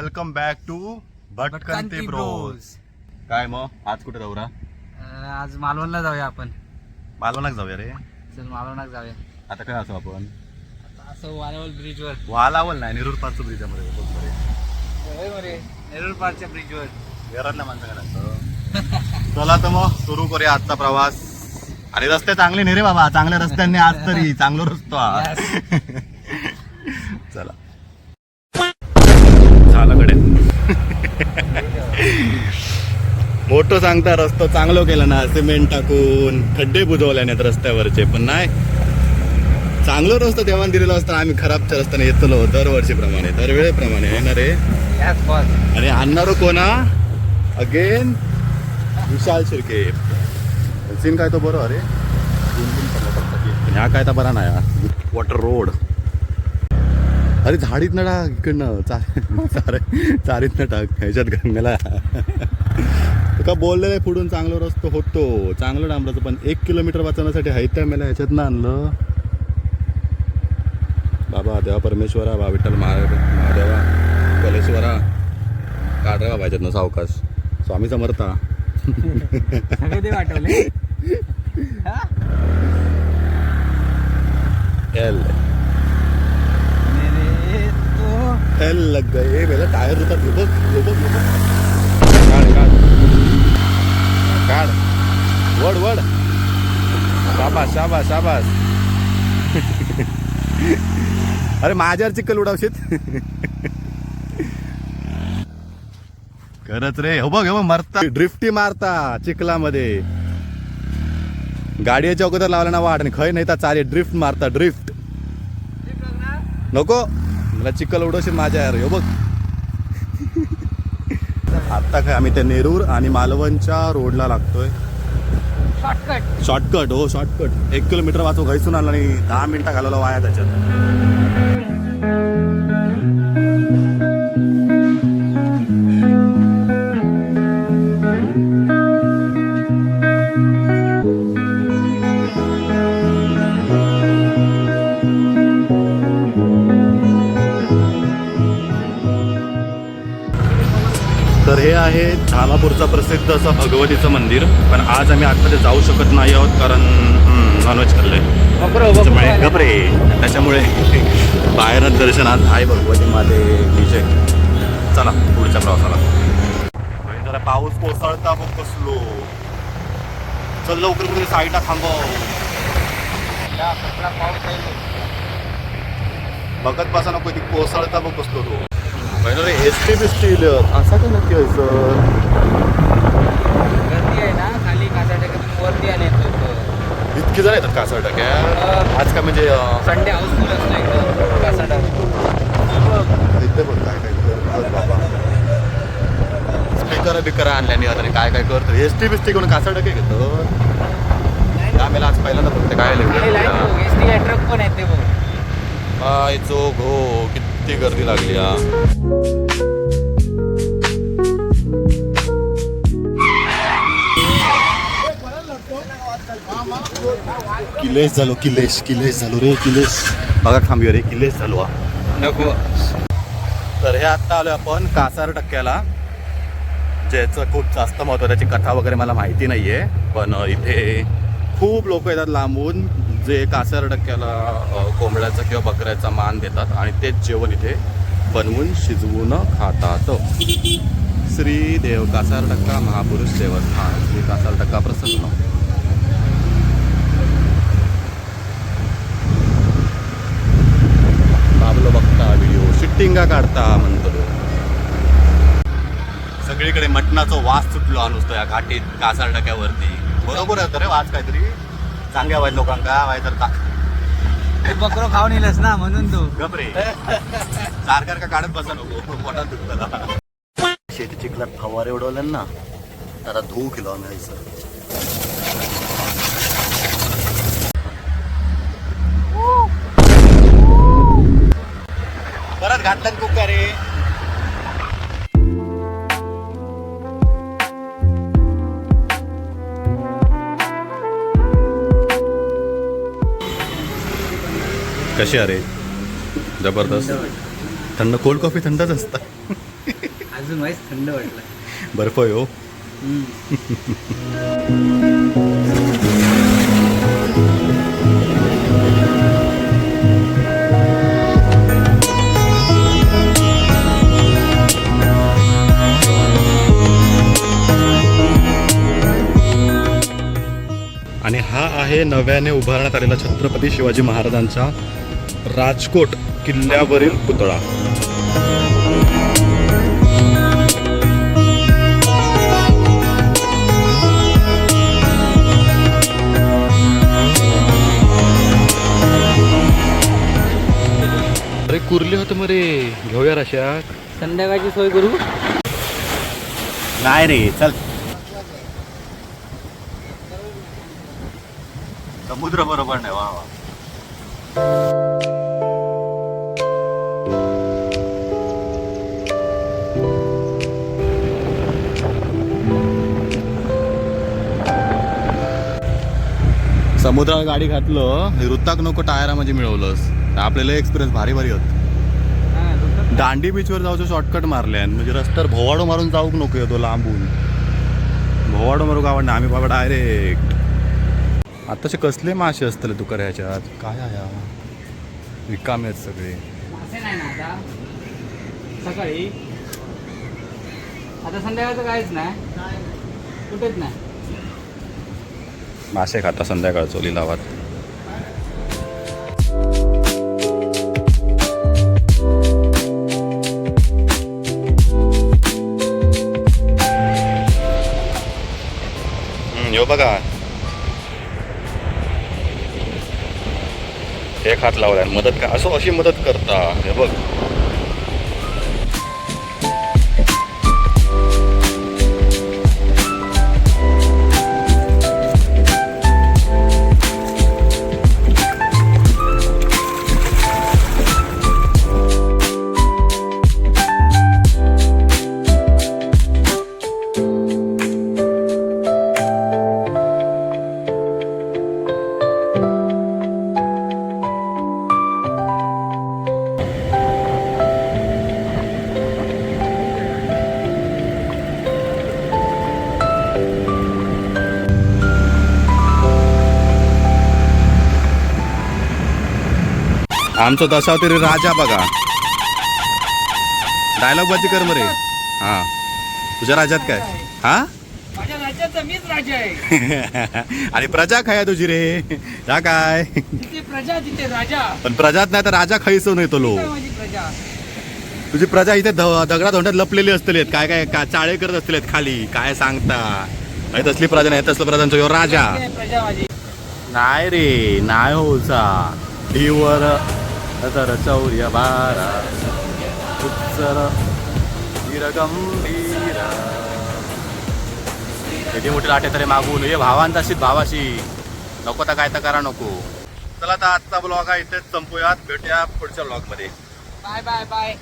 Welcome back to भटकंती Broz. काय मग आज कुठे जाऊ रा? आज मालवणला जाऊया आपण. मालवणाक जाऊया रे. चल मालवणाक जाऊया. आता काय असो आपण असं वालावल ब्रिजवर. वालावल नाही, नेरूर पारचं ब्रिजामध्ये नेरूर पारच्या ब्रिजवर घरातल्या माणसाकडे असतं. चला तर मग सुरू करूया आजचा प्रवास. आणि रस्ते चांगले नाही रे बाबा, चांगल्या रस्त्यांनी आज तरी चांगला रस्तो हा. चला झालं कडे. मोठं सांगता रस्तो चांगलं केलं ना, सिमेंट टाकून खड्डे बुजवल्याने रस्त्यावरचे, पण नाही चांगलं रस्ता देवान दिलेलं असतं. आम्ही खराबच्या रस्त्याने येतलो दरवर्षीप्रमाणे दरवेळेप्रमाणे आहे ना रे. आणि आणणार कोणा अगेन विशाल शिर्के. सीन काय तो बरोबर अरे, ह्या काय तर बरा नाही वॉटर रोड. अरे झाडीत न टाक इकडनं, चारीत न टाक ह्याच्यात गंगेला. का बोललेलं आहे पुढून चांगला रस्तो होतो, चांगलं डांबराचं, पण 1 किलोमीटर वाचवण्यासाठी हायत्या मेला ह्याच्यात ना आणलं. बाबा देवा परमेश्वरा, बा विठ्ठल महादेवा कलेश्वरा, काढ रे बाबा ह्याच्यात ना सावकाश. स्वामी समर्था. एल लग गए मेरा टायर होता. काढ वड वड. शाबास शाबास शाबास. अरे माझ्यावर चिखल उडावशीत खरंच रे. हो बघ मरता ड्रिफ्टी मारता चिखलामध्ये. गाडीच्या अगोदर लावला ना वाट आणि खय नाही तर चालेल ड्रिफ्ट मारता. ड्रिफ्ट नको मला चिखल उडवशील माझ्या यार. हो बघ आता काय आम्ही त्या नेरूर आणि मालवणच्या रोडला लागतोय. शॉर्टकट हो शॉर्टकट. 1 किलोमीटर वाचो घायसून आला आणि 10 मिनिटं घालवला वाया त्याच्यात. तर हे आहे धामापूरचं प्रसिद्ध असं भगवतीचं मंदिर. पण आज आम्ही आतमध्ये जाऊ शकत नाही आहोत कारण नॉनव्हेज खाल्लंय गपरे. त्याच्यामुळे बाहेरच दर्शन आज आहे भगवती माते विजय. चला पुढच्या प्रवासाला. जरा पाऊस कोसळता बघ कसलो. चल लवकर कुठे साईडला थांबव. बघत बसा नको ती कोसळता बघ कसलो तो. रे एसटी बिस्टी असा काय नक्की व्हायचं. गर्दी आहे ना खाली कासाटक्यातून वरती आले इतकी जण येतात कासाटक्या आज का म्हणजे संडे हाऊसफुल असतो एकदम कासाटक. इथे बघ काय काय करतात बाबा. स्पीकर बिकर आणल्याने आता काय काय करतो. एसटी बिस्टी कोण कासाटके घेतो. आम्हाला आज पहिल्यांदा फक्त काय एसटी ट्रक पण आहेत ते बघ. काय चोख हो किती गर्दी लागली हा. किलेश झालो किलेश झालो रे. किलेश बघा थांबूया रे. किलेश झालो हा नको. तर हे आत्ता आलो आपण कासार टक्क्याला, ज्याचं खूप जास्त महत्त्व. त्याची कथा वगैरे मला माहिती नाही आहे, पण इथे खूप लोक येतात लांबून जे कासार टक्क्याला कोंबड्याचा किंवा बकऱ्याचा मान देतात आणि तेच जेवण इथे बनवून शिजवून खातात. श्री देव कासार टक्का महापुरुष देवस्थान श्री कासार टक्का प्रसन्न. बाबलो बघता व्हिडिओ शिट्टिंगा काढता म्हणतो. सगळीकडे मटणाचा वास सुटलो नुसतं या घाटीत कासार टक्क्यावरती. बरोबर आहे रे वास काहीतरी चांगल्या वाईट लोकांका वाय तर बकरो खाऊन येलस ना म्हणून तू गपरे. सारखा का काढत बसा नको पोटात दुखताला. शेती चिखलात फवारे उडवले ना त्याला धू किलो आम्ही सर. परत घातलं कुका रे. कशी अरे जबरदस्त. थंड कोल्ड कॉफी थंडच असतात. अजून वाईस थंड वाटलं. बर्फ आहे हो. आणि हा आहे नव्याने उभारण्यात आलेला छत्रपती शिवाजी महाराजांचा राजकोट किल्ल्यावरील पुतळा. अरे कुर्ली होतं मरे, घेऊया रशा. संध्याकाळची सोय करू. नाही रे, चल. समुद्र बरोबर नाही. वा वा. समुद्रावर गाडी घातलं, रुताक नको टायरामध्ये मिळवलंस. आपल्याला एक्सपिरियन्स भारी भारी होत. दांडी बीचवर जाऊचं शॉर्टकट मारले म्हणजे रस्त्यावर भोवाडो मारून जाऊक नको येतो लांबून. भोवाडो मारू का आवडणार आम्ही बाबा डायरेक्ट. आताचे कसले मासे असतले तुका ह्याच्यात काय आहे रिकामे आहेत सगळे. मासे नाही ना आता सकाळी. आता संध्याकाळचं काहीच नाही, कुठेच नाही. मासे खाता संध्याकाळ चोली लावात. यो बघा एक हात लावलाय मदत का असो अशी मदत करता. हे बघ आमचा दशावतारी राजा बघा. डायलॉग बाजी कर मरे. हा तुझ्या राज्यात काय? हा माझ्या राज्याचा मीच राजा आहे. आणि प्रजा खाय तुझी रे. या काय तिथे प्रजा तिथे राजा. पण प्रजात नाही तर राजा खायचो येतो लो. माझी प्रजा. तुझी प्रजा इथे दगडा धोंड्यात लपलेली असतले. काय काय चाळे करत असतले खाली. काय सांगता तसली प्रजा नाही. तसलं प्रजांचा यो राजा प्रजा माझी नाही रे. नाही होचा ढीवर तर चौर्य बारा उत्सर गंभीर. किती मोठी लाटे तरी मागून ये भावांताशी भावाशी नको तर काय तर करा नको. चला आता आजचा ब्लॉग आहे इथेच संपूयात. भेटूया पुढच्या ब्लॉग मध्ये. Bye bye bye.